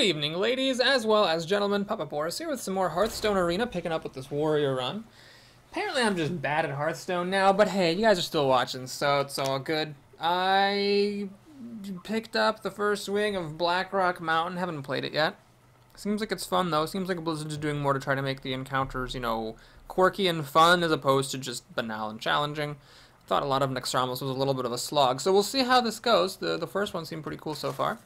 evening, ladies as well as gentlemen. Papa Boris here with some more Hearthstone Arena, picking up with this warrior run. Apparently I'm just bad at Hearthstone now, but hey, you guys are still watching, so it's all good. I picked up the first swing of Blackrock Mountain, haven't played it yet. Seems like it's fun though, seems like Blizzard's doing more to try to make the encounters, quirky and fun as opposed to just banal and challenging. I thought a lot of Nextramos was a little bit of a slog, so we'll see how this goes. The first one seemed pretty cool so far.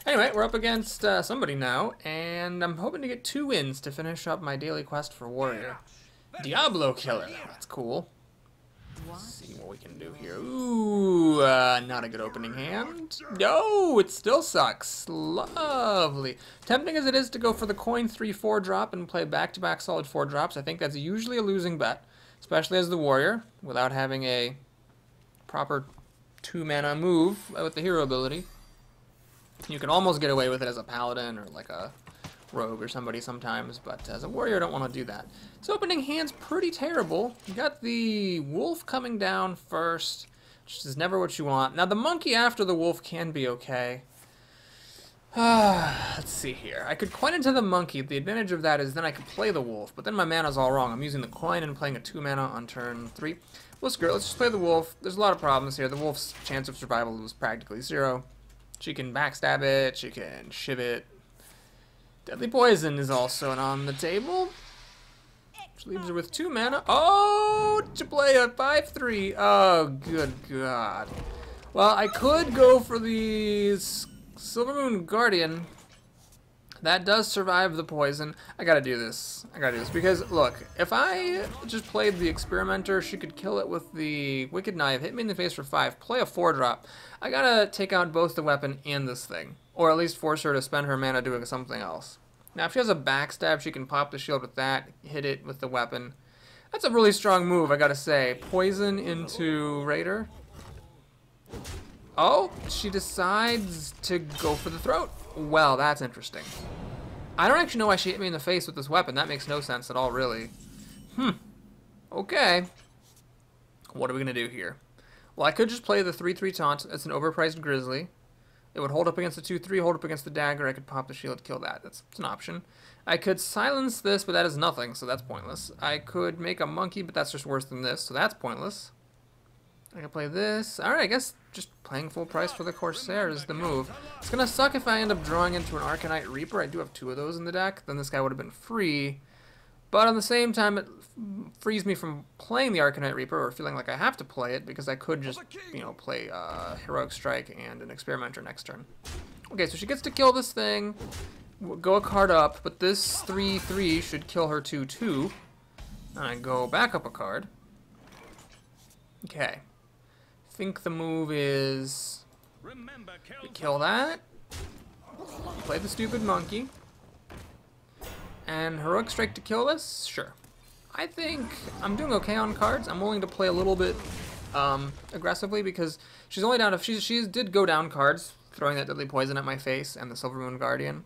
Anyway, we're up against somebody now, and I'm hoping to get 2 wins to finish up my daily quest for Warrior. Diablo Killer, that's cool. Let's see what we can do here. Ooh, not a good opening hand. No, it still sucks. Lovely. Tempting as it is to go for the coin 3-4 drop and play back-to-back solid 4 drops, I think that's usually a losing bet, especially as the Warrior, without having a proper 2-mana move with the hero ability. You can almost get away with it as a paladin or like a rogue or somebody sometimes, but as a warrior I don't want to do that. So opening hand's pretty terrible. You got the wolf coming down first, which is never what you want. Now the monkey after the wolf can be okay. Let's see here. I coin into the monkey. The advantage of that is then I could play the wolf, but then my mana's all wrong. I'm using the coin and playing a 2 mana on turn 3. Well, screw it. Let's just play the wolf. There's a lot of problems here. The wolf's chance of survival was practically 0. She can backstab it, she can shiv it. Deadly Poison is also on the table, which leaves her with 2 mana. Oh, to play a 5-3. Oh, good God. Well, I could go for the Silvermoon Guardian. That does survive the poison. I gotta do this. Because, look, if I just played the Experimenter, she could kill it with the Wicked Knife, hit me in the face for 5, play a 4-drop. I gotta take out both the weapon and this thing. Or at least force her to spend her mana doing something else. Now, if she has a backstab, she can pop the shield with that, hit it with the weapon. That's a really strong move, I gotta say. Poison into Raider. Oh, she decides to go for the throat. Well, that's interesting. I don't actually know why she hit me in the face with this weapon. That makes no sense at all, really. Okay. What are we going to do here? Well, I could just play the 3-3 taunt. It's an overpriced Grizzly. It would hold up against the 2-3, hold up against the dagger. I could pop the shield, kill that. It's an option. I could silence this, but that is nothing, so that's pointless. I could make a monkey, but that's just worse than this, so that's pointless. I can play this. Alright, I guess just playing full price for the Corsair is the move. It's gonna suck if I end up drawing into an Arcanite Reaper. I do have 2 of those in the deck. Then this guy would have been free. But at the same time, it frees me from playing the Arcanite Reaper or feeling like I have to play it because I could just, play Heroic Strike and an Experimenter next turn. Okay, so she gets to kill this thing, go a card up, but this 3-3 should kill her 2-2. And I go back up a card. Okay. I think the move is we kill that, play the stupid monkey, and Heroic Strike to kill this? Sure. I think I'm doing okay on cards. I'm willing to play a little bit aggressively because she's only down if she did go down cards, throwing that Deadly Poison at my face and the Silvermoon Guardian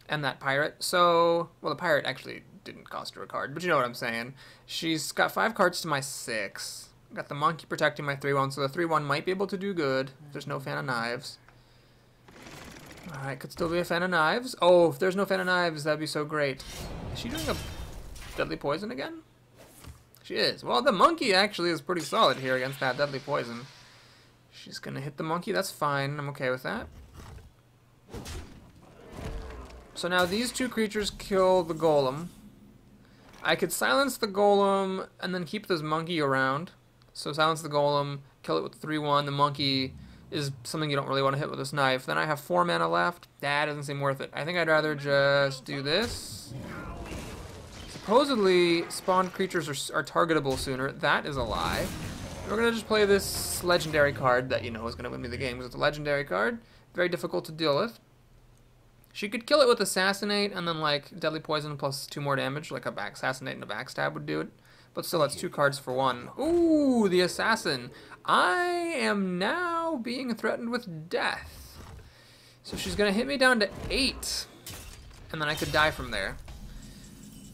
and that Pirate. So, well, the Pirate actually didn't cost her a card, but you know what I'm saying. She's got 5 cards to my 6. Got the monkey protecting my 3-1, so the 3-1 might be able to do good if there's no Fan of Knives. Alright, could still be a Fan of Knives. Oh, if there's no Fan of Knives, that'd be so great. Is she doing a Deadly Poison again? She is. Well, the monkey actually is pretty solid here against that Deadly Poison. She's gonna hit the monkey, that's fine. I'm okay with that. So now these 2 creatures kill the golem. I could silence the golem and then keep this monkey around. So silence the golem, kill it with the 3-1. The monkey is something you don't really want to hit with this knife. Then I have 4 mana left. That doesn't seem worth it. I think I'd rather just do this. Supposedly, spawned creatures are targetable sooner. That is a lie. We're going to just play this legendary card that is going to win me the game because it's a legendary card. Very difficult to deal with. She could kill it with Assassinate and then like Deadly Poison plus 2 more damage, like a back Assassinate and a Backstab would do it. But still, that's 2 cards for 1. Ooh, the Assassin. I am now being threatened with death. So she's going to hit me down to 8. And then I could die from there.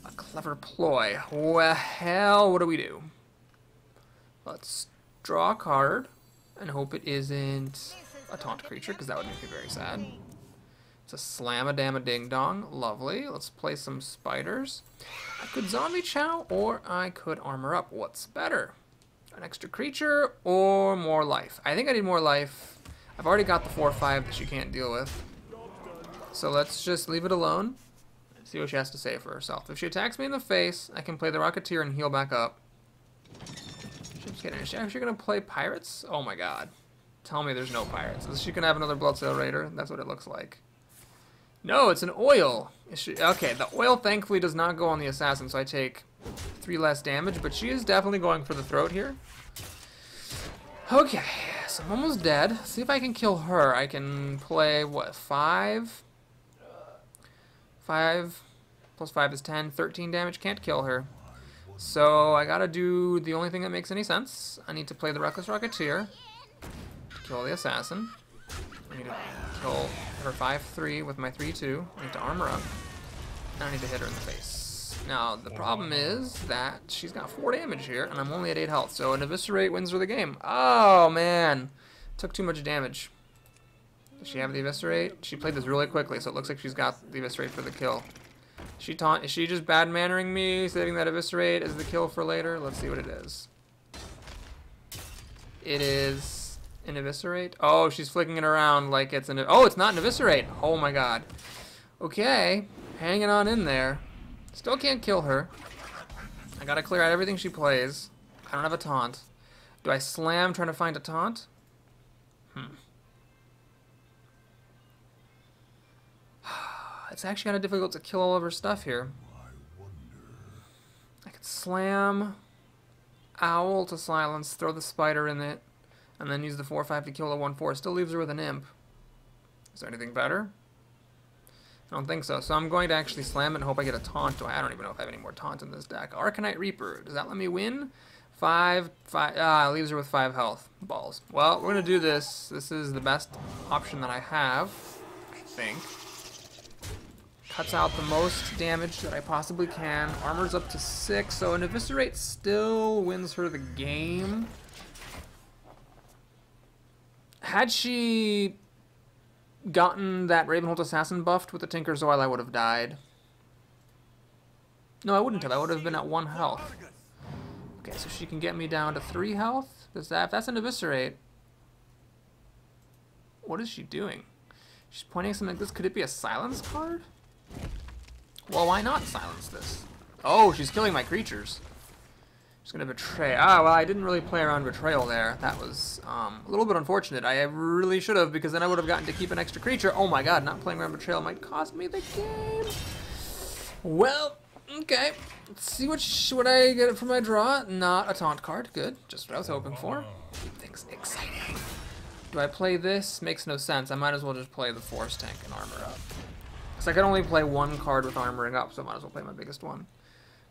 A clever ploy. Well, hell, what do we do? Let's draw a card and hope it isn't a taunt creature, because that would make me very sad. It's a slam-a-dam-a-ding-dong. Lovely. Let's play some spiders. I could zombie chow, or I could armor up. What's better? An extra creature, or more life? I think I need more life. I've already got the 4-5 that she can't deal with. So let's just leave it alone. See what she has to say for herself. If she attacks me in the face, I can play the Rocketeer and heal back up. Is she actually going to play Pirates? Oh my god. Tell me there's no Pirates. Is she going to have another Bloodsail Raider? That's what it looks like. No, it's an oil. Okay, the oil thankfully does not go on the assassin, so I take 3 less damage, but she is definitely going for the throat here. Okay, so I'm almost dead. See if I can kill her. I can play, what, 5? 5 plus 5 is 10, 13 damage. Can't kill her. So I gotta do the only thing that makes any sense. I need to play the Reckless Rocketeer to kill the assassin. I need to kill her 5-3 with my 3-2. I need to armor up. Now I need to hit her in the face. Now, the problem is that she's got 4 damage here, and I'm only at 8 health, so an Eviscerate wins her the game. Oh, man. Took too much damage. Does she have the Eviscerate? She played this really quickly, so it looks like she's got the Eviscerate for the kill. Is she just bad-mannering me, saving that Eviscerate as the kill for later? Let's see what it is. It is an Eviscerate. Oh, she's flicking it around like it's an... Oh, it's not an Eviscerate. Oh, my God. Okay. Hanging on in there. Still can't kill her. I gotta clear out everything she plays. I don't have a taunt. Do I slam trying to find a taunt? It's actually kind of difficult to kill all of her stuff here. I could slam Owl to silence, throw the spider in it, and then use the 4-5 to kill the 1-4. Still leaves her with an imp. Is there anything better? I don't think so. So I'm going to actually slam it and hope I get a taunt. I don't even know if I have any more taunt in this deck. Arcanite Reaper. Does that let me win? 5. Leaves her with 5 health. Balls. Well, we're going to do this. This is the best option that I have, I think. Cuts out the most damage that I possibly can. Armor's up to 6, so an Eviscerate still wins her the game. Had she gotten that Ravenholt Assassin buffed with the Tinker's Oil, I would have died. No, I wouldn't have. I would have been at 1 health. Okay, so she can get me down to 3 health. If that's an Eviscerate. What is she doing? She's pointing at something like this. Could it be a silence card? Well, why not silence this? Oh, she's killing my creatures. She's gonna betray. Ah, well, I didn't really play around betrayal there. That was a little bit unfortunate. I really should have, because then I would have gotten to keep an extra creature. Oh my god, not playing around betrayal might cost me the game. Well, okay. Let's see what I get for my draw. Not a taunt card. Good. Just what I was hoping for. Keep things exciting. Do I play this? Makes no sense. I might as well just play the Force Tank and armor up. Because I can only play 1 card with armoring up, so I might as well play my biggest one.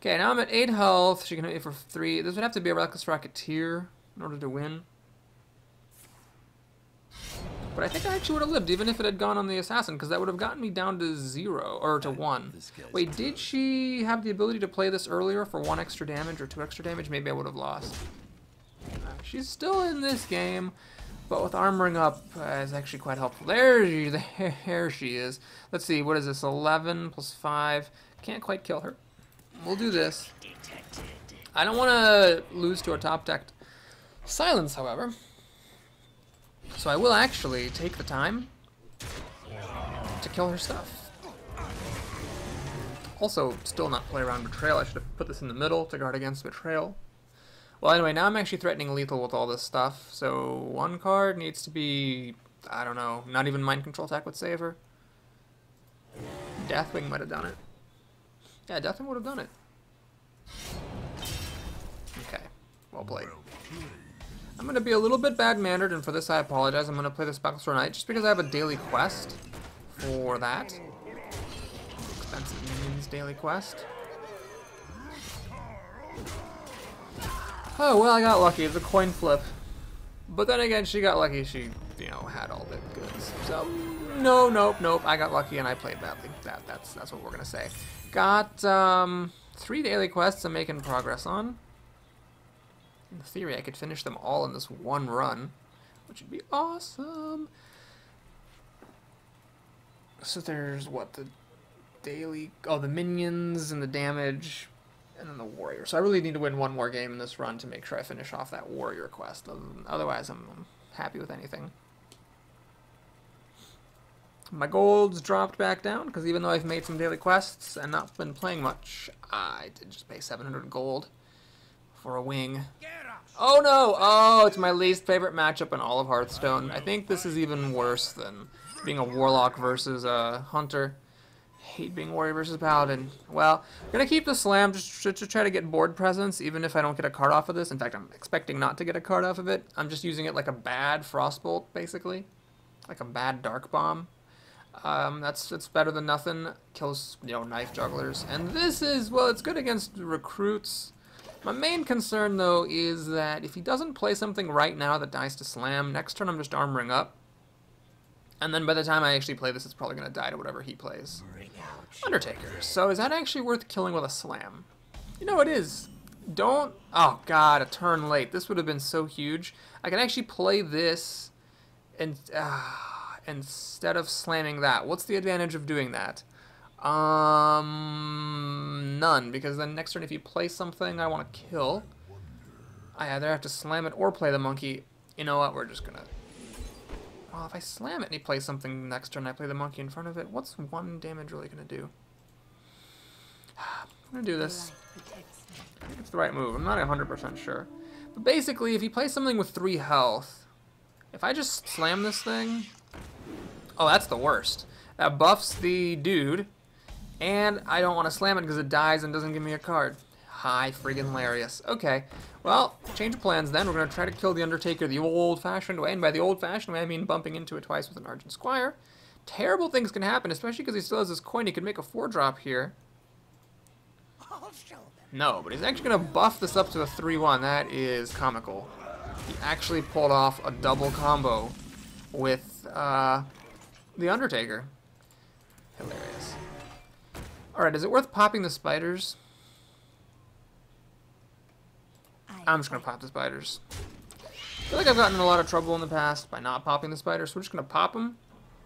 Okay, now I'm at 8 health. She can hit me for 3. This would have to be a Reckless Rocketeer in order to win. But I think I actually would have lived, even if it had gone on the Assassin, because that would have gotten me down to 0, or to 1. Wait, did she have the ability to play this earlier for 1 extra damage or 2 extra damage? Maybe I would have lost. She's still in this game. But with armoring up is actually quite helpful. There she is. Let's see, what is this? 11 plus 5. Can't quite kill her. We'll do this. I don't want to lose to a top-decked silence, however. So I will actually take the time to kill her stuff. Also, still not play around betrayal. I should have put this in the middle to guard against betrayal. Well, anyway, now I'm actually threatening lethal with all this stuff. So 1 card needs to be, I don't know, not even Mind Control attack would save her. Deathwing might have done it. Yeah, Deathwing would have done it. Okay, well played. I'm going to be a little bit bad-mannered, and for this I apologize. I'm going to play the Specklesword Knight just because I have a daily quest for that. Expensive Minions daily quest. Oh, well, I got lucky. It's a coin flip. But then again, she got lucky. She, you know, had all the goods. So, nope. I got lucky and I played badly. That's what we're going to say. Got 3 daily quests I'm making progress on. In theory, I could finish them all in this 1 run, which would be awesome. So there's what, the daily... Oh, the minions and the damage, and then the warrior. So I really need to win one more game in this run to make sure I finish off that warrior quest. Otherwise, I'm happy with anything. My gold's dropped back down, because even though I've made some daily quests and not been playing much, I did just pay 700 gold for a wing. Oh no! Oh, it's my least favorite matchup in all of Hearthstone. I think this is even worse than being a warlock versus a hunter. Hate being warrior versus paladin. Well, I'm gonna keep the slam just to try to get board presence, even if I don't get a card off of this. In fact, I'm expecting not to get a card off of it. I'm just using it like a bad frostbolt, basically, like a bad dark bomb. It's better than nothing. Kills, you know, knife jugglers. And this is, well, it's good against recruits. My main concern, though, is that if he doesn't play something right now that dies to slam, next turn I'm just armoring up. And then by the time I actually play this, it's probably going to die to whatever he plays. Undertaker. So is that actually worth killing with a slam? You know, it is. Don't... Oh, God, a turn late. This would have been so huge. I can actually play this and... instead of slamming that. What's the advantage of doing that? None, because then next turn if you play something I want to kill, I either have to slam it or play the monkey. You know what, we're just gonna... Well, if I slam it and he plays something next turn, I play the monkey in front of it, what's one damage really gonna do? I'm gonna do this. I think it's the right move, I'm not 100% sure. But basically, if he plays something with 3 health, if I just slam this thing... Oh, that's the worst. That buffs the dude, and I don't want to slam it because it dies and doesn't give me a card. Hi, friggin' hilarious. Okay, well, change of plans then. We're going to try to kill the Undertaker the old-fashioned way, and by the old-fashioned way, I mean bumping into it twice with an Argent Squire. Terrible things can happen, especially because he still has this coin. He could make a 4-drop here. No, but he's actually going to buff this up to a 3-1. That is comical. He actually pulled off a double combo with the Undertaker. Hilarious. Alright, is it worth popping the spiders? I'm just going to pop the spiders. I feel like I've gotten in a lot of trouble in the past by not popping the spiders, so we're just going to pop them.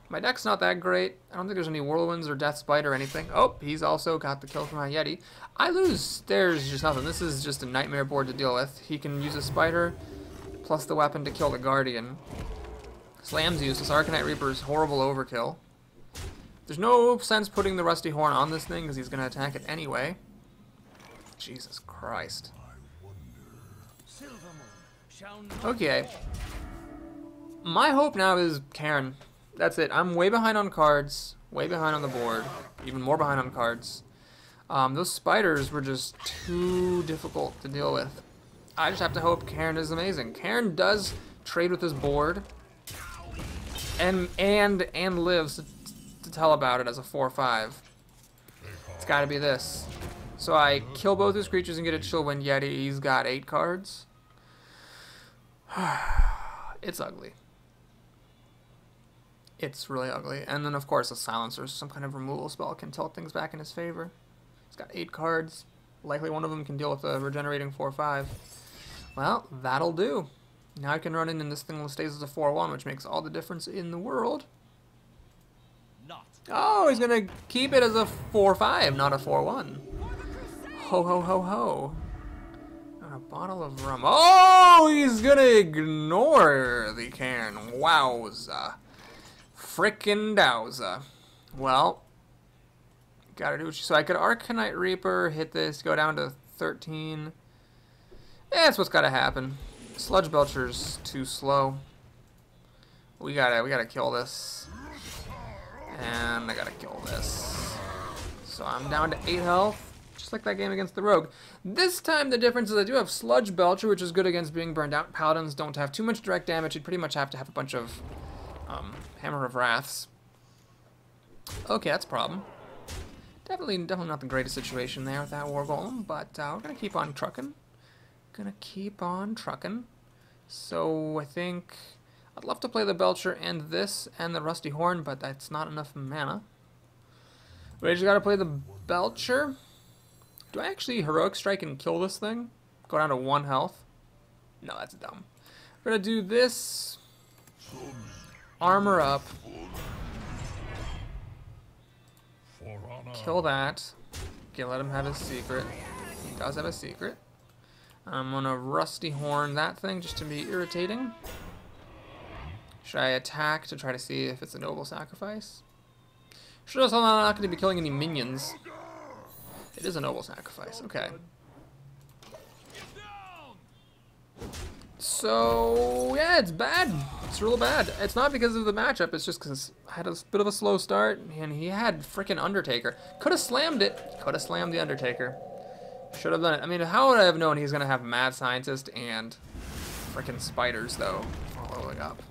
My deck's not that great. I don't think there's any whirlwinds or death spider or anything. Oh, he's also got the kill from my Yeti. I lose. There's just nothing. This is just a nightmare board to deal with. He can use a spider plus the weapon to kill the Guardian. Slam's useless. Arcanite Reaper is horrible overkill. There's no sense putting the Rusty Horn on this thing because he's going to attack it anyway. Jesus Christ. Okay. My hope now is Karen. That's it. I'm way behind on cards, way behind on the board, even more behind on cards. Those spiders were just too difficult to deal with. I just have to hope Karen is amazing. Karen does trade with his board and lives to tell about it as a 4/5. It's got to be this. So I kill both his creatures and get a Chillwind Yeti. He's got 8 cards. It's ugly. It's really ugly. And then, of course, a Silencer, some kind of removal spell, can tilt things back in his favor. He's got 8 cards. Likely one of them can deal with a regenerating 4/5. Well, that'll do. Now I can run in and this thing stays as a 4/1, which makes all the difference in the world. Oh, he's going to keep it as a 4/5, not a 4/1. Ho, ho, ho, ho. And a bottle of rum. Oh, he's going to ignore the Cairn. Wowza. Frickin' dowza. Well, gotta do what you... So I could Arcanite Reaper, hit this, go down to 13. That's what's gotta happen. Sludge Belcher's too slow. We gotta kill this. And I gotta kill this. So I'm down to 8 health, just like that game against the Rogue. This time the difference is I do have Sludge Belcher, which is good against being burned out. Paladins don't have too much direct damage. You'd pretty much have to have a bunch of Hammer of Wraths. Okay, that's a problem. Definitely not the greatest situation there with that War Golem, but we're gonna keep on trucking. So I think I'd love to play the Belcher and this and the Rusty Horn, but that's not enough mana. We just gotta play the Belcher. Do I actually Heroic Strike and kill this thing? Go down to 1 health? No, that's dumb. We're gonna do this. Armor up. Kill that. Okay, let him have his secret. He does have a secret. I'm gonna rusty horn that thing just to be irritating. Should I attack to try to see if it's a noble sacrifice? Sure, so I'm not going to be killing any minions. It is a noble sacrifice. Okay. So, yeah, it's bad. It's real bad. It's not because of the matchup. It's just because I had a bit of a slow start, and he had freaking Undertaker. Could have slammed it. Could have slammed the Undertaker. Should have done it. I mean, how would I have known he's going to have Mad Scientist and freaking spiders, though, following up?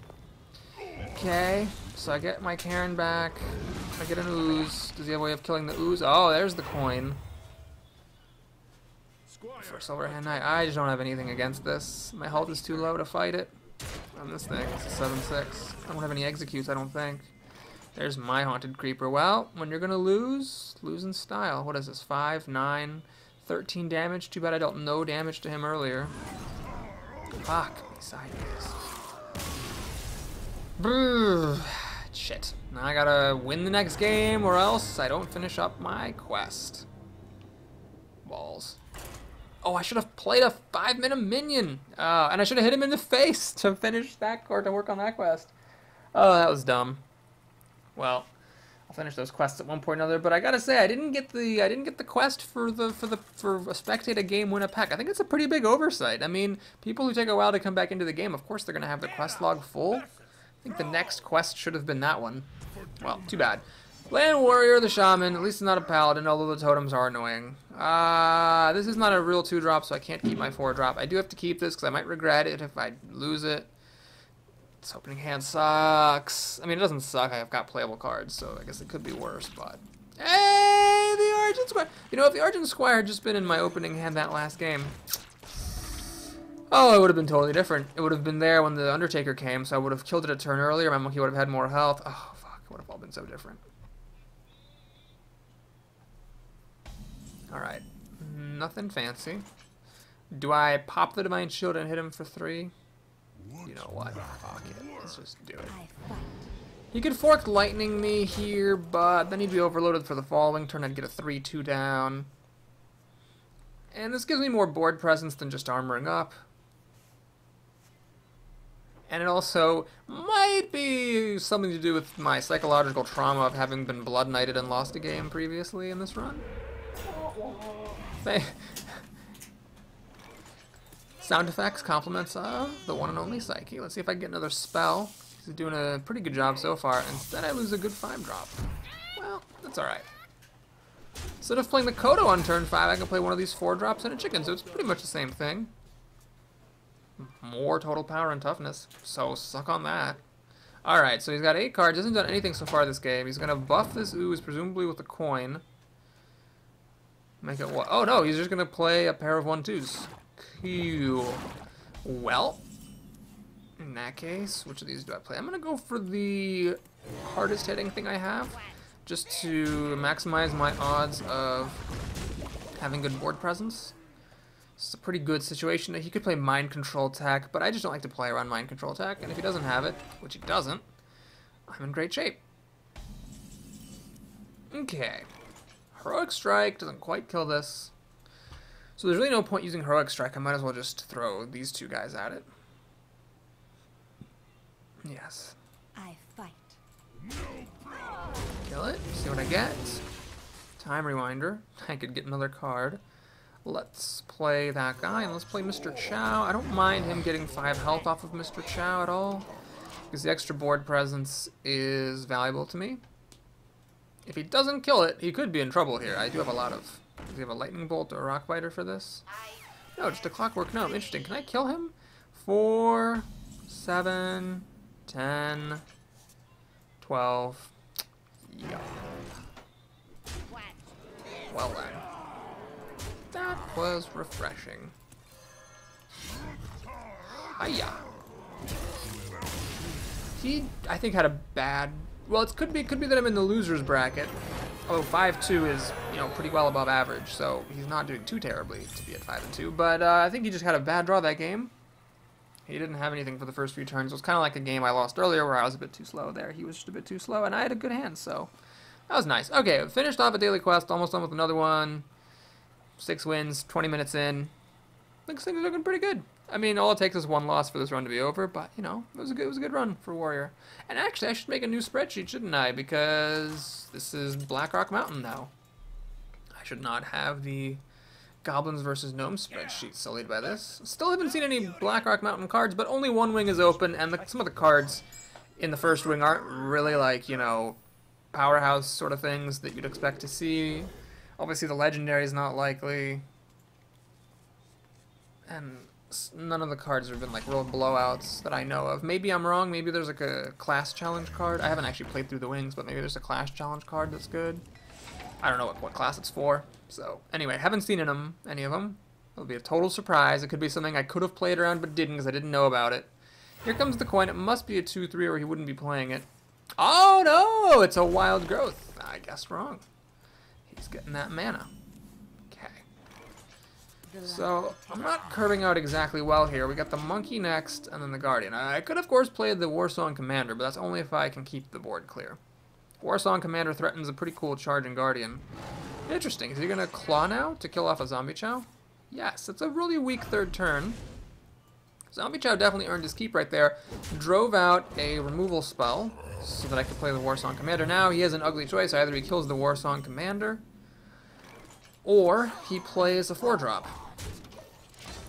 Okay, so I get my Karen back. I get an ooze. Does he have a way of killing the ooze? Oh, there's the coin. For Silver Hand Knight. I just don't have anything against this. My health is too low to fight it. On this thing, it's a 7-6. I don't have any executes, I don't think. There's my Haunted Creeper. Well, when you're gonna lose in style. What is this? 5, 9, 13 damage. Too bad I dealt no damage to him earlier. Fuck me sideways. Brrr. Shit. Now I gotta win the next game or else I don't finish up my quest. Balls. Oh, I should have played a 5-minute minion. And I should have hit him in the face to finish that or to work on that quest. Oh, that was dumb. Well, I'll finish those quests at one point or another, but I gotta say I didn't get the quest for a spectate a game, win a pack. I think it's a pretty big oversight. I mean, people who take a while to come back into the game, of course they're gonna have the quest log full. I think the next quest should have been that one. Well, too bad. Land Warrior, the Shaman, at least it's not a Paladin, although the totems are annoying. This is not a real 2-drop, so I can't keep my 4-drop. I do have to keep this because I might regret it if I lose it. This opening hand sucks. I mean, it doesn't suck. I've got playable cards, so I guess it could be worse, but... Hey, the Argent Squire! You know, if the Argent Squire had just been in my opening hand that last game... Oh, it would have been totally different. It would have been there when the Undertaker came, so I would have killed it a turn earlier. My monkey would have had more health. Oh, fuck. It would have all been so different. Alright. Nothing fancy. Do I pop the Divine Shield and hit him for 3? You know what? Fuck it. Let's just do it. He could Forked Lightning me here, but then he'd be overloaded for the following turn. I'd get a 3-2 down. And this gives me more board presence than just armoring up. And it also might be something to do with my psychological trauma of having been Blood Knighted and lost a game previously in this run. Sound effects, compliments of the one and only Psyche. Let's see if I can get another spell. He's doing a pretty good job so far. Instead, I lose a good 5-drop. Well, that's alright. Instead of playing the Kodo on turn 5, I can play one of these 4-drops and a chicken, so it's pretty much the same thing. More total power and toughness, so suck on that. Alright, so he's got 8 cards, hasn't done anything so far this game. He's going to buff this ooze, presumably with a coin. Make it what? Oh no, he's just going to play a pair of 1-2s. Cool. Well, in that case, which of these do I play? I'm going to go for the hardest hitting thing I have, just to maximize my odds of having good board presence. It's a pretty good situation. He could play Mind Control Tech, but I just don't like to play around Mind Control Tech, and if he doesn't have it, which he doesn't, I'm in great shape. Okay. Heroic Strike doesn't quite kill this. So there's really no point using Heroic Strike. I might as well just throw these 2 guys at it. Yes. I fight. Kill it. See what I get. Time Rewinder. I could get another card. Let's play that guy, and let's play Mr. Chow. I don't mind him getting 5 health off of Mr. Chow at all, because the extra board presence is valuable to me. If he doesn't kill it, he could be in trouble here. I do have a lot of... Does he have a Lightning Bolt or a Rock Biter for this? No, just a Clockwork Gnome. Interesting. Can I kill him? 4, 7, 10, 12. Yeah. Well then. That was refreshing. Hiya. He, I think, had a bad... Well, it could be that I'm in the loser's bracket. Although 5-2 is, you know, pretty well above average, so he's not doing too terribly to be at 5-2. But I think he just had a bad draw that game. He didn't have anything for the first few turns. It was kind of like a game I lost earlier where I was a bit too slow there. He was just a bit too slow, and I had a good hand, so That was nice. Okay, finished off a daily quest, almost done with another one. 6 wins, 20 minutes in. Looks like things are looking pretty good. I mean, all it takes is 1 loss for this run to be over, but, you know, it was a good run for Warrior. And actually, I should make a new spreadsheet, shouldn't I? Because this is Blackrock Mountain now. I should not have the Goblins versus Gnomes spreadsheet sullied by this. Still haven't seen any Blackrock Mountain cards, but only one wing is open, and some of the cards in the first wing aren't really like, you know, powerhouse sort of things that you'd expect to see. Obviously, the Legendary is not likely. And none of the cards have been like real blowouts that I know of. Maybe I'm wrong. Maybe there's like a class challenge card. I haven't actually played through the wings, but maybe there's a class challenge card that's good. I don't know what class it's for. So anyway, haven't seen any of them. It'll be a total surprise. It could be something I could have played around but didn't because I didn't know about it. Here comes the coin. It must be a 2-3 or he wouldn't be playing it. Oh no! It's a wild growth. I guessed wrong. He's getting that mana. So, I'm not curving out exactly well here. We got the Monkey next, and then the Guardian. I could, of course, play the Warsong Commander, but that's only if I can keep the board clear. Warsong Commander threatens a pretty cool charging Guardian. Interesting. Is he going to Claw now to kill off a Zombie Chow? Yes, it's a really weak third turn. Zombie Chow definitely earned his keep right there. Drove out a removal spell so that I could play the Warsong Commander. Now he has an ugly choice. Either he kills the Warsong Commander, or he plays a 4-drop.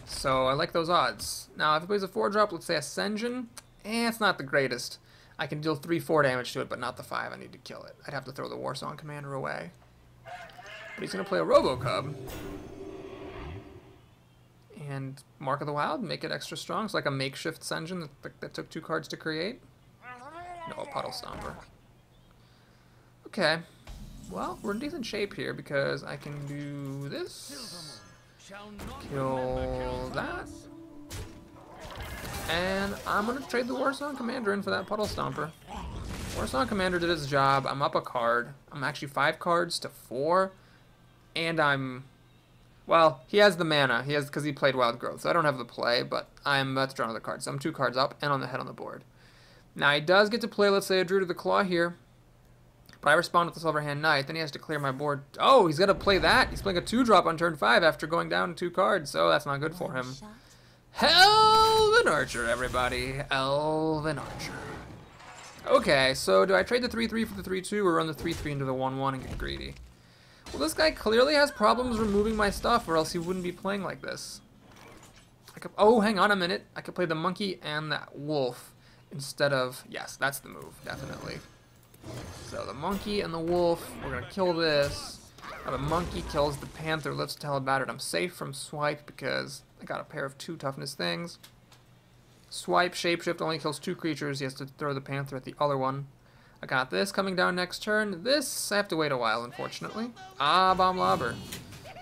So I like those odds. Now, if he plays a 4-drop, let's say Ascension, it's not the greatest. I can deal 3-4 damage to it, but not the 5. I need to kill it. I'd have to throw the Warsong Commander away. But he's going to play a Robocub. And Mark of the Wild, make it extra strong. It's like a makeshift Ascension that took 2 cards to create. No, a Puddle Stomper. Okay. Well, we're in decent shape here because I can do this. Kill that. And I'm going to trade the Warsong Commander in for that Puddle Stomper. Warsong Commander did his job. I'm up a card. I'm actually 5 cards to 4. And I'm... Well, he has the mana. He has because he played Wild Growth. So I don't have the play, but I'm about to draw another card. So I'm 2 cards up and on the head on the board. Now he does get to play, let's say, a Druid of the Claw here. But I respond with the Silverhand Knight, then he has to clear my board. Oh, he's got to play that. He's playing a 2-drop on turn 5 after going down 2 cards, so that's not good for him. Elven Archer, everybody. Elven Archer. Okay, so do I trade the 3-3 for the 3-2 or run the 3-3 into the 1-1 and get greedy? Well, this guy clearly has problems removing my stuff, or else he wouldn't be playing like this. Oh, hang on a minute. I could play the Monkey and that Wolf instead of... Yes, that's the move, definitely. So the Monkey and the Wolf, we're going to kill this. Now the Monkey kills the Panther. Let's tell about it. I'm safe from Swipe because I got a pair of 2 toughness things. Swipe, Shapeshift only kills 2 creatures. He has to throw the Panther at the other one. I got this coming down next turn. This, I have to wait a while, unfortunately. Ah, Bomb Lobber.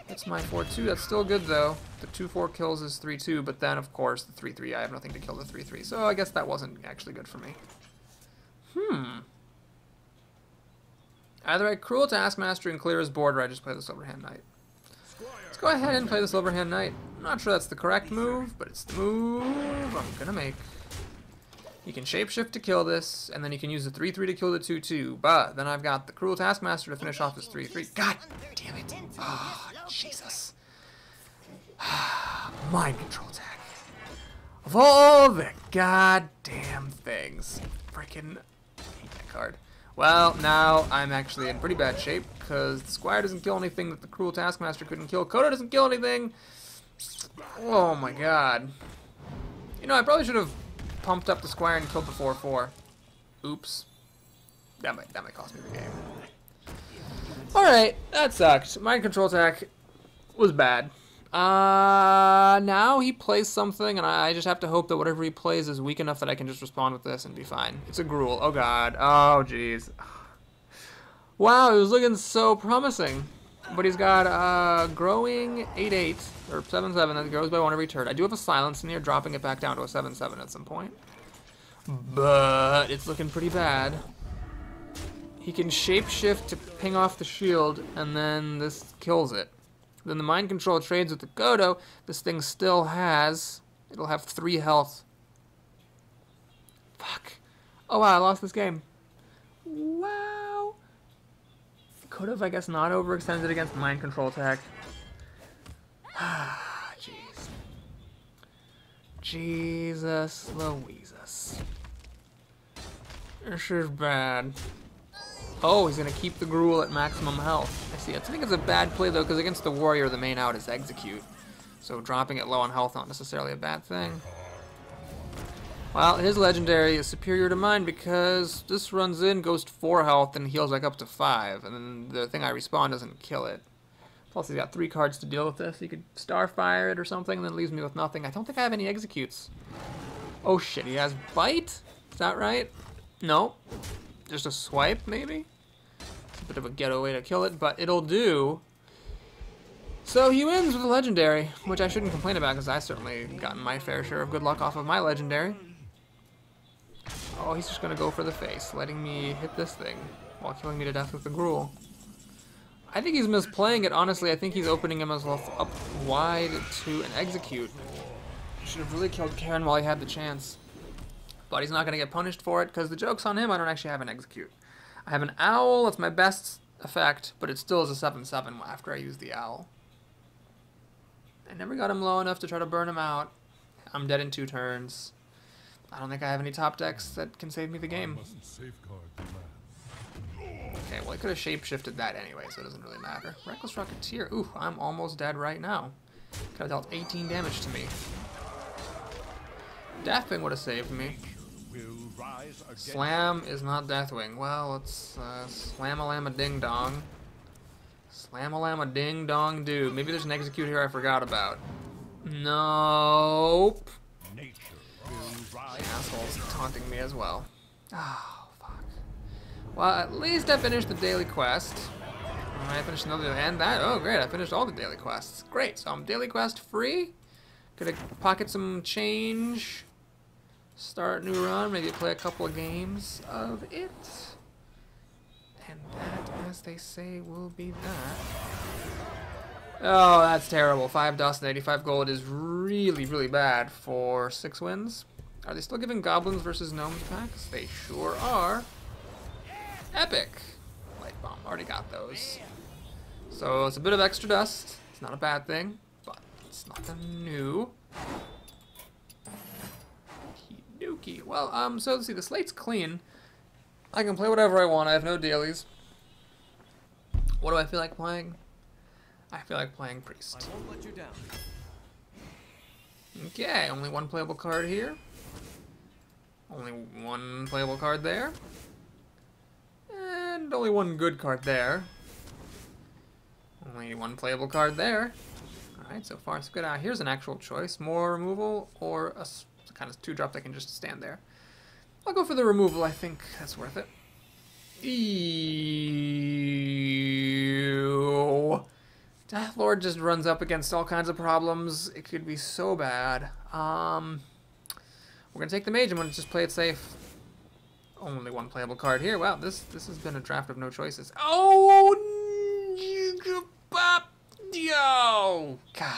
That's my 4-2. That's still good, though. The 2-4 kills is 3-2, but then, of course, the 3-3. I have nothing to kill the 3-3. So I guess that wasn't actually good for me. Either I Cruel Taskmaster and clear his board, or I just play the Silverhand Knight. Let's go ahead and play the Silverhand Knight. I'm not sure that's the correct move, but it's the move I'm gonna make. You can Shapeshift to kill this, and then you can use the 3-3 to kill the 2-2, but then I've got the Cruel Taskmaster to finish off this 3-3. God damn it. Oh, Jesus. Mind Control attack. Of all the goddamn things. Freaking hate that card. Well, now I'm actually in pretty bad shape, because the Squire doesn't kill anything that the Cruel Taskmaster couldn't kill. Coda doesn't kill anything. Oh my god. You know, I probably should have pumped up the Squire and killed the 4-4. Oops. That might cost me the game. Alright, that sucked. Mind Control attack was bad. Now he plays something, and I just have to hope that whatever he plays is weak enough that I can just respond with this and be fine. It's a Gruul. Oh god. Oh jeez. Wow, it was looking so promising. But he's got growing 8-8, or 7-7, that grows by 1 every turn. I do have a silence in here, dropping it back down to a 7-7 at some point. But it's looking pretty bad. He can Shapeshift to ping off the shield, and then this kills it. Then the Mind Control trades with the Godo. This thing still has... It'll have 3 health. Fuck. Oh wow, I lost this game. Wow. could have, I guess, not overextended against mind control tech. Jeez. Jesus Louises. This is bad. Oh, he's going to keep the Gruul at maximum health. I see. I think it's a bad play, though, because against the Warrior, the main out is Execute. So dropping it low on health, not necessarily a bad thing. Well, his Legendary is superior to mine because this runs in, goes to 4 health, and heals like up to 5. And then the thing I respawn doesn't kill it. Plus, he's got 3 cards to deal with this. He could Starfire it or something, and then leaves me with nothing. I don't think I have any Executes. Oh, shit. He has Bite? Is that right? No. Just a Swipe, maybe? It's a bit of a ghetto way to kill it, but it'll do. So he wins with a Legendary, which I shouldn't complain about because I certainly gotten my fair share of good luck off of my Legendary. Oh, he's just going to go for the face, letting me hit this thing while killing me to death with the Gruul. I think he's misplaying it, honestly. I think he's opening himself up wide to an Execute. Should have really killed Karen while he had the chance. But he's not going to get punished for it, because the joke's on him. I don't actually have an Execute. I have an Owl. That's my best effect, but it still is a 7/7 after I use the Owl. I never got him low enough to try to burn him out. I'm dead in 2 turns. I don't think I have any top decks that can save me the game. Okay, well, I could have shapeshifted that anyway, so it doesn't really matter. Reckless Rocketeer. Ooh, I'm almost dead right now. Could have dealt 18 damage to me. Deathwing would have saved me. Slam is not Deathwing. Well, let's Slam-a-lam-a-ding-dong. Slam-a-lam-a-ding-dong-do. Maybe there's an Execute here I forgot about. Nope. The asshole's taunting me as well. Oh, fuck. Well, at least I finished the daily quest. I finished another, and that, oh great, I finished all the daily quests. Great, so I'm daily quest free. Gonna pocket some change. Start a new run, maybe play a couple of games of it. And that, as they say, will be that. Oh, that's terrible. 5 dust and 85 gold is really, really bad for 6 wins. Are they still giving goblins versus gnomes packs? They sure are. Epic. Light bomb, already got those. So it's a bit of extra dust. It's not a bad thing, but it's nothing new. Okey-dokey. Well, so let's see, the slate's clean. I can play whatever I want. I have no dailies. What do I feel like playing? I feel like playing Priest. I won't let you down. Okay, only 1 playable card here. Only 1 playable card there. And only 1 good card there. Only 1 playable card there. Alright, so far so good. Here's an actual choice. More removal or a kind of 2-drop that can just stand there. I'll go for the removal. I think that's worth it. Ew. Deathlord just runs up against all kinds of problems. It could be so bad. We're going to take the mage. I'm going to just play it safe. Only 1 playable card here. Wow, this has been a draft of no choices. Oh, yo, God.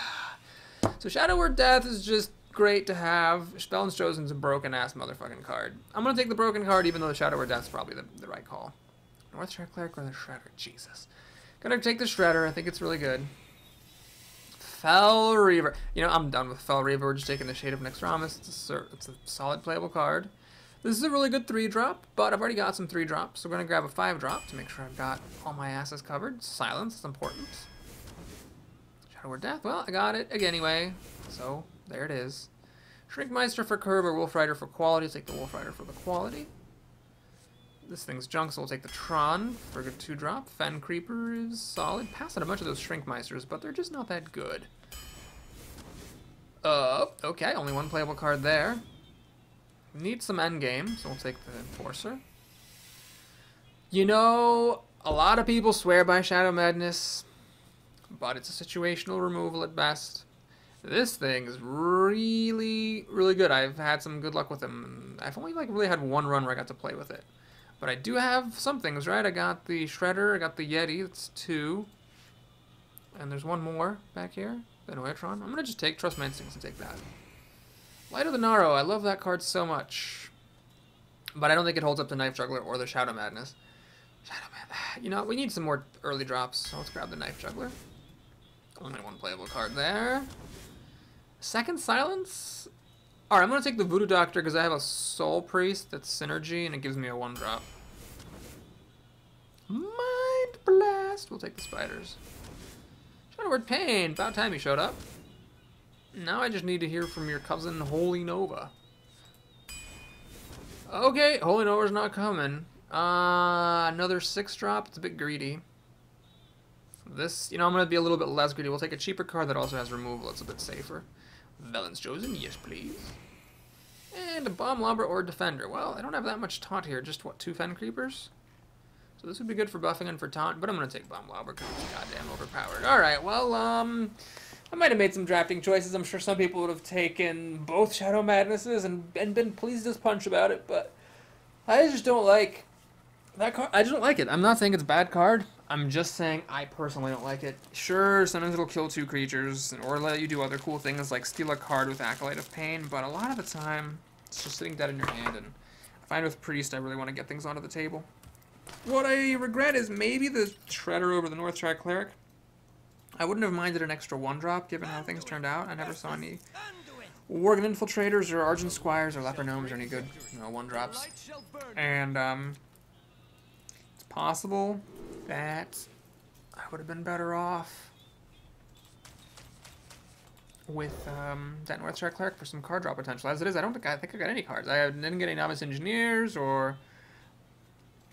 So Shadow Word Death is just great to have. Spell's Chosen's a broken-ass motherfucking card. I'm going to take the broken card, even though the Shadow Word Death's probably the right call. North Shard Cleric or the Shredder? Jesus. Gonna take the Shredder. I think it's really good. Fel Reaver. You know, I'm done with Fel Reaver. We're just taking the Shade of Nexramas. It's a solid playable card. This is a really good 3-drop, but I've already got some 3-drops, so we're gonna grab a 5-drop to make sure I've got all my asses covered. Silence is important. Shadow Word Death. Well, I got it anyway, so there it is. Shrinkmeister for curve or Wolf Rider for quality. Let's take the Wolf Rider for the quality. This thing's junk, so we'll take the Tron for a good 2-drop. Fen Creeper is solid. Passing a bunch of those Shrinkmeisters, but they're just not that good. Okay, only 1 playable card there. Need some endgame, so we'll take the Enforcer. You know, a lot of people swear by Shadow Madness, but it's a situational removal at best. This thing is really, really good. I've had some good luck with him. I've only really had 1 run where I got to play with it. But I do have some things, right? I got the Shredder, I got the Yeti, that's 2. And there's 1 more back here, the Noetron. I'm going to just trust my instincts and take that. Light of the Naro, I love that card so much. But I don't think it holds up to Knife Juggler or the Shadow Madness. Shadow Madness. You know, we need some more early drops. So let's grab the Knife Juggler. Only one playable card there. Second Silence? Alright, I'm going to take the Voodoo Doctor because I have a Soul Priest that's Synergy and it gives me a 1-drop. Mind Blast! We'll take the Spiders. Shadow Word Pain! About time you showed up. Now I just need to hear from your cousin Holy Nova. Okay, Holy Nova's not coming. Another 6-drop. It's a bit greedy. This, you know, I'm going to be a little bit less greedy. We'll take a cheaper card that also has removal. It's a bit safer. Velen's Chosen, yes please. And a Bomb Lobber or Defender. Well, I don't have that much taunt here. Just, what, 2 Fen Creepers? So this would be good for buffing and for taunt, but I'm going to take Bomb Lobber because it's goddamn overpowered. Alright, well, I might have made some drafting choices. I'm sure some people would have taken both Shadow Madnesses and been pleased as punch about it, but I just don't like that card. I just don't like it. I'm not saying it's a bad card. I'm just saying I personally don't like it. Sure, sometimes it'll kill 2 creatures or let you do other cool things like steal a card with Acolyte of Pain, but a lot of the time it's just sitting dead in your hand, and I find with Priest I really want to get things onto the table. What I regret is maybe the Shredder over the North Track Cleric. I wouldn't have minded an extra 1-drop given how things turned out. I never saw any Worgen Infiltrators or Argent Squires or Leper Gnomes or any good, you know, 1-drops. And it's possible that I would have been better off with that North Track Cleric for some card draw potential. As it is, I think I got any cards. I didn't get any Novice Engineers or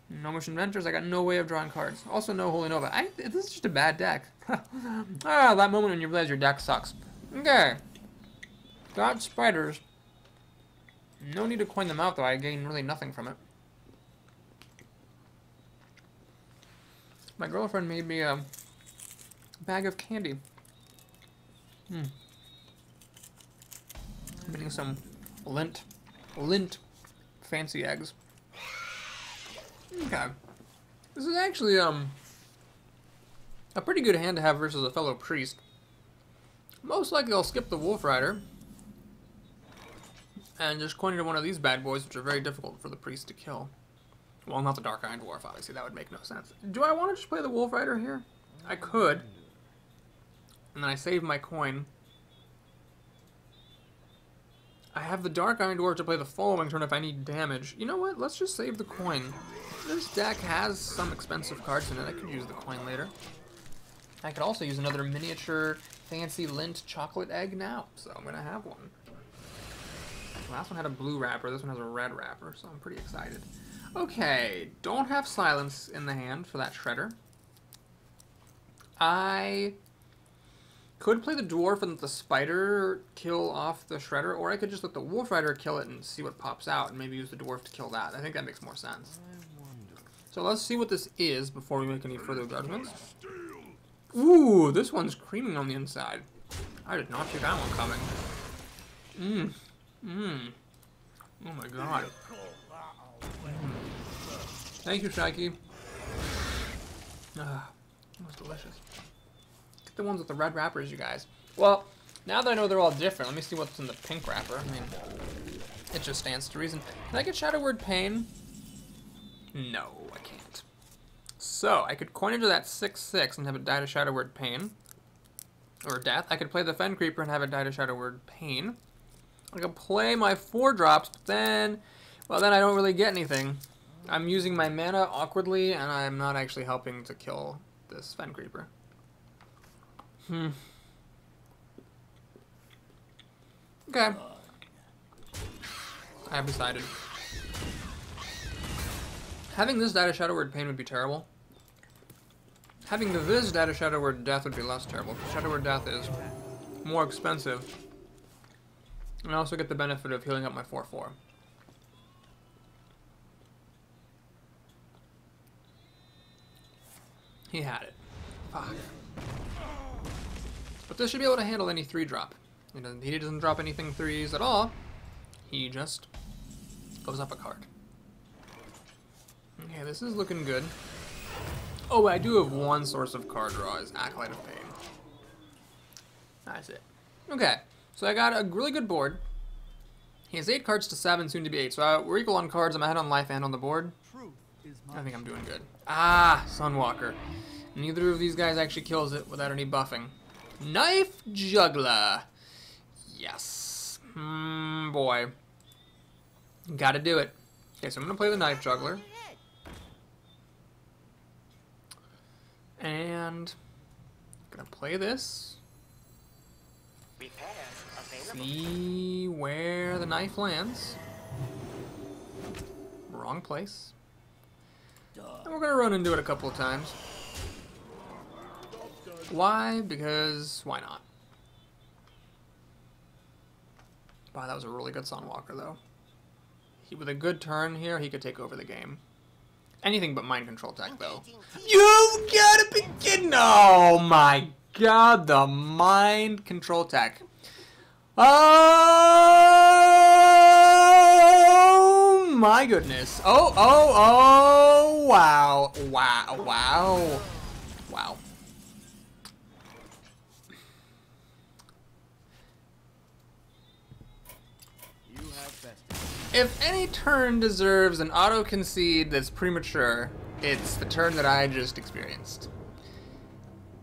no Mission Inventors. I got no way of drawing cards. Also, no Holy Nova. This is just a bad deck. That moment when you realize your deck sucks. Okay. Got Spiders. No need to coin them out, though. I gain really nothing from it. My girlfriend made me a bag of candy. I'm eating some lint fancy eggs. Okay. This is actually a pretty good hand to have versus a fellow priest. Most likely I'll skip the Wolf Rider and just coin into one of these bad boys, which are very difficult for the priest to kill. Well, not the Dark Iron Dwarf, obviously. That would make no sense. Do I want to just play the Wolf Rider here? I could. And then I save my coin. I have the Dark Iron Dwarf to play the following turn if I need damage. You know what? Let's just save the coin. This deck has some expensive cards in it. I could use the coin later. I could also use another miniature fancy lint chocolate egg now. So I'm going to have one. The last one had a blue wrapper. This one has a red wrapper. So I'm pretty excited. Okay. Don't have Silence in the hand for that Shredder. I could play the Dwarf and let the Spider kill off the Shredder, or I could just let the Wolf Rider kill it and see what pops out, and maybe use the Dwarf to kill that. I think that makes more sense. So let's see what this is before we make any further judgments. Ooh, this one's creaming on the inside. I did not see that one coming. Oh my god. Thank you, Shikey. That was delicious. The ones with the red wrappers, you guys. Well, now that I know they're all different, let me see what's in the pink wrapper. I mean, it just stands to reason. Can I get Shadow Word Pain? No, I can't. So, I could coin into that 6/6 and have it die to Shadow Word Pain. Or Death. I could play the Fen Creeper and have it die to Shadow Word Pain. I could play my 4-drops, but then, well, then I don't really get anything. I'm using my mana awkwardly, and I'm not actually helping to kill this Fen Creeper. Okay. I have decided. Having this die to Shadow Word Pain would be terrible. Having this die to Shadow Word Death would be less terrible, because Shadow Word Death is more expensive. And I also get the benefit of healing up my 4/4. He had it. Fuck. But this should be able to handle any 3-drop. He doesn't drop anything 3s at all. He just goes up a card. Okay, this is looking good. Oh, I do have one source of card draw, is Acolyte of Pain. That's it. Okay, so I got a really good board. He has 8 cards to 7, soon to be 8. So we're equal on cards. I'm ahead on life and on the board. I think I'm doing good. Ah, Sunwalker. Neither of these guys actually kills it without any buffing. Knife Juggler. Yes. Boy. Gotta do it. Okay, so I'm gonna play the Knife Juggler. And I'm gonna play this. See where the knife lands. Wrong place. And we're gonna run into it a couple of times. Why? Because why not? Wow, that was a really good Sunwalker though. With a good turn here, he could take over the game. Anything but mind control tech though. You've gotta be kidding! Oh my god, the mind control tech. Oh my goodness. Oh, wow. Wow. If any turn deserves an auto concede that's premature, it's the turn that I just experienced.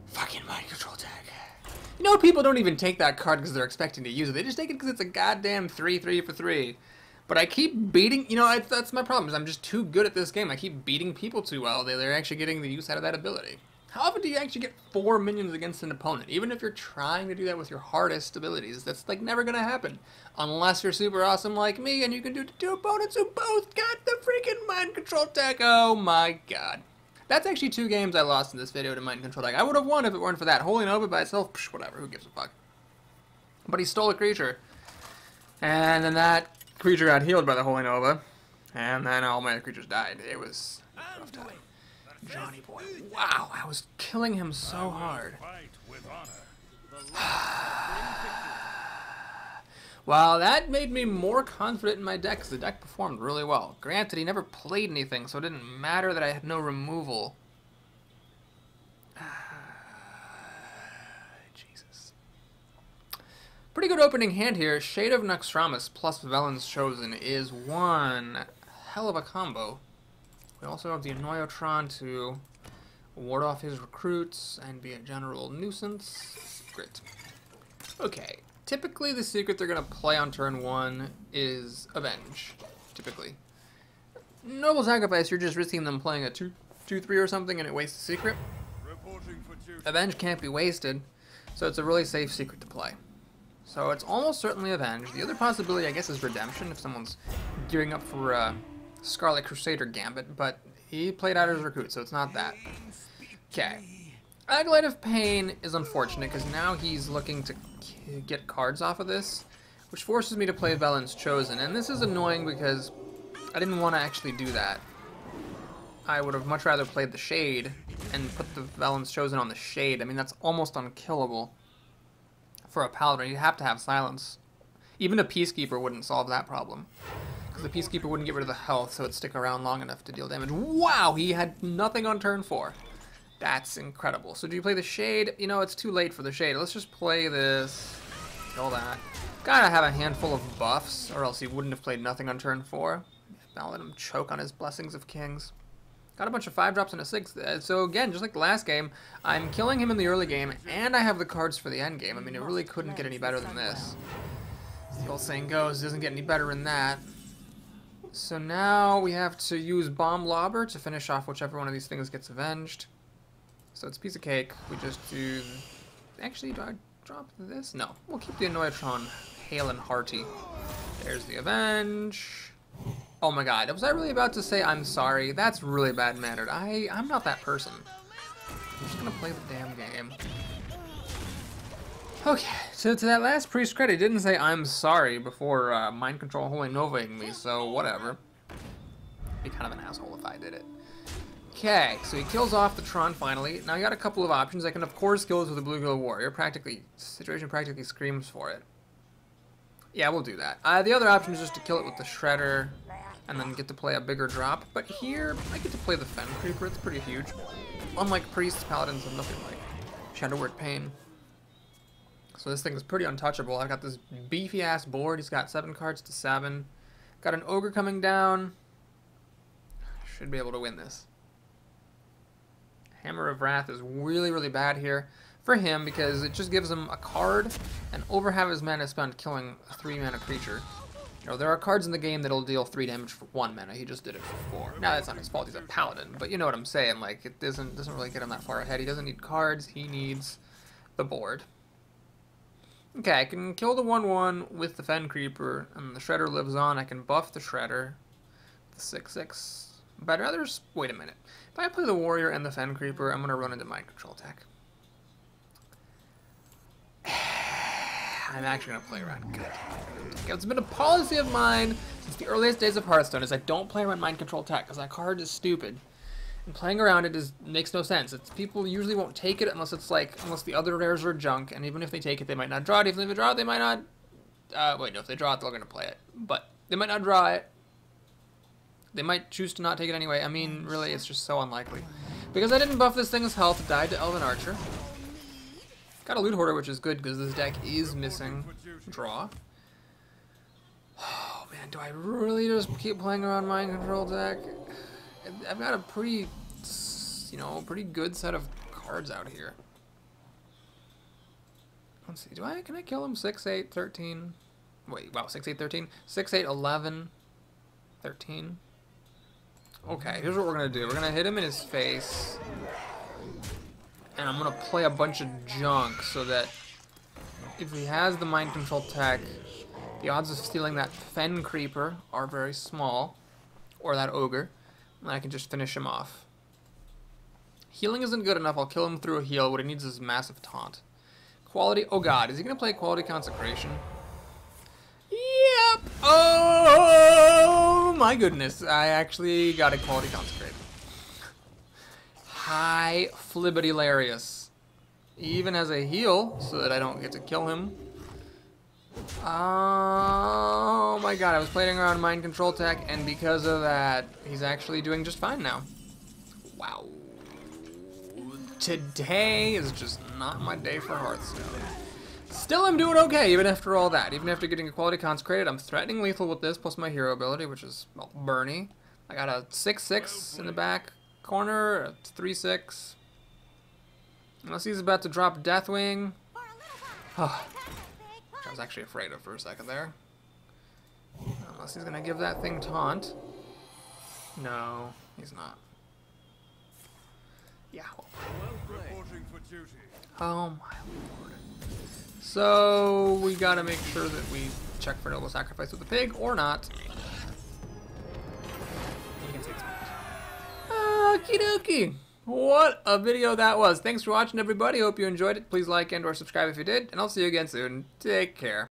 Fucking mind control tech. You know, people don't even take that card because they're expecting to use it. They just take it because it's a goddamn 3/3 for 3. But I keep beating, you know, that's my problem, is I'm just too good at this game. I keep beating people too well. They're actually getting the use out of that ability. How often do you actually get 4 minions against an opponent? Even if you're trying to do that with your hardest abilities, that's like never gonna happen. Unless you're super awesome like me and you can do 2 opponents who both got the freaking mind control tech. Oh my god. That's actually 2 games I lost in this video to mind control tech. I would have won if it weren't for that. Holy Nova by itself, psh, whatever, who gives a fuck. But he stole a creature. And then that creature got healed by the Holy Nova. And then all my other creatures died. It was a rough time. Johnny boy. Wow, I was killing him so hard. Well, that made me more confident in my deck, because the deck performed really well. Granted, he never played anything, so it didn't matter that I had no removal. Jesus. Pretty good opening hand here. Shade of Naxxramas plus Velen's Chosen is one hell of a combo. We also have the Annoyotron to ward off his recruits and be a general nuisance. Great. Okay. Typically, the secret they're going to play on turn 1 is Avenge. Typically. Noble Sacrifice, you're just risking them playing a 2/3 or something and it wastes the secret. Avenge can't be wasted, so it's a really safe secret to play. So it's almost certainly Avenge. The other possibility, I guess, is Redemption if someone's gearing up for Scarlet Crusader Gambit, but he played out his recruit, so it's not that. Okay. Acolyte of Pain is unfortunate, because now he's looking to get cards off of this, which forces me to play Velen's Chosen, and this is annoying because I didn't want to actually do that. I would have much rather played the Shade and put the Velen's Chosen on the Shade. I mean, that's almost unkillable for a Paladin. You have to have Silence. Even a Peacekeeper wouldn't solve that problem, because the Peacekeeper wouldn't get rid of the health, so it'd stick around long enough to deal damage. Wow, he had nothing on turn 4. That's incredible. So do you play the Shade? You know, it's too late for the Shade. Let's just play this. Kill that. Gotta have a handful of buffs, or else he wouldn't have played nothing on turn 4. I'll let him choke on his Blessings of Kings. Got a bunch of 5-drops and a 6. So again, just like the last game, I'm killing him in the early game, and I have the cards for the end game. I mean, it really couldn't get any better than this. As the old saying goes, it doesn't get any better than that. So now we have to use Bomb Lobber to finish off whichever one of these things gets avenged. So it's a piece of cake. We just do... Actually, do I drop this? No. We'll keep the Annoyotron hale and hearty. There's the Avenge. Oh my god. Was I really about to say I'm sorry? That's really bad-mannered. I'm not that person. I'm just gonna play the damn game. Okay, so to that last priest credit, didn't say I'm sorry before Mind Control Holy Novaing me, so whatever. Be kind of an asshole if I did it. Okay, so he kills off the Tron finally. Now I got a couple of options. I can of course kill this with a Blue-Gill Warrior. Situation practically screams for it. Yeah, we'll do that. The other option is just to kill it with the Shredder and then get to play a bigger drop. But here, I get to play the Fen Creeper. It's pretty huge. Unlike Priests, Paladins have nothing like Shadow-Word Pain. So this thing is pretty untouchable. I've got this beefy-ass board. He's got 7 cards to 7. Got an Ogre coming down. Should be able to win this. Hammer of Wrath is really, really bad here for him because it just gives him a card and over half his mana spent killing a 3-mana creature. You know, there are cards in the game that'll deal 3 damage for 1 mana. He just did it for 4. Now, that's not his fault. He's a paladin, but you know what I'm saying. Like, it doesn't really get him that far ahead. He doesn't need cards. He needs the board. Okay, I can kill the 1/1 with the Fen Creeper, and the Shredder lives on. I can buff the Shredder with 6/6. But I'd rather just... Wait a minute. If I play the Warrior and the Fen Creeper, I'm going to run into Mind Control attack. I'm actually going to play around. Good. It's been a policy of mine since the earliest days of Hearthstone is I don't play around Mind Control attack because that card is stupid. And playing around it makes no sense. People usually won't take it unless the other rares are junk, and even if they take it, they might not draw it. Even if they draw it, they might not... wait, no, if they draw it, they're going to play it. But they might not draw it. They might choose to not take it anyway. I mean, really, it's just so unlikely. Because I didn't buff this thing's health, it died to Elven Archer. Got a Loot Hoarder, which is good because this deck is missing draw. Oh, man, do I really just keep playing around Mind Control deck? I've got a pretty, pretty good set of cards out here. Let's see, can I kill him? 6, 8, 13. Wait, wow, 6, 8, 13. 6, 8, 11, 13. Okay, here's what we're gonna do. We're gonna hit him in his face. And I'm gonna play a bunch of junk so that if he has the Mind Control tech, the odds of stealing that Fen Creeper are very small. Or that Ogre. And I can just finish him off. Healing isn't good enough. I'll kill him through a heal. What he needs is massive taunt. Quality. Oh god, is he gonna play Quality Consecration? Yep. Oh my goodness. I actually got a Quality Consecrate. High Flibbity-larious. Even as a heal, so that I don't get to kill him. Oh my god, I was playing around Mind Control tech, and because of that, he's actually doing just fine now. Wow. Today is just not my day for Hearthstone. Still, I'm doing okay, even after all that. Even after getting a Quality Consecrated, I'm threatening lethal with this, plus my hero ability, which is, well, Bernie. I got a 6/6 in the back corner, a 3/6. Unless he's about to drop Deathwing. Oh. I was actually afraid of for a second there. Unless he's gonna give that thing taunt. No, he's not. Yeah. Oh my lord. So we gotta make sure that we check for Noble Sacrifice with the pig or not. Okie dokie. What a video that was. Thanks for watching, everybody. Hope you enjoyed it. Please like and or subscribe if you did, and I'll see you again soon. Take care.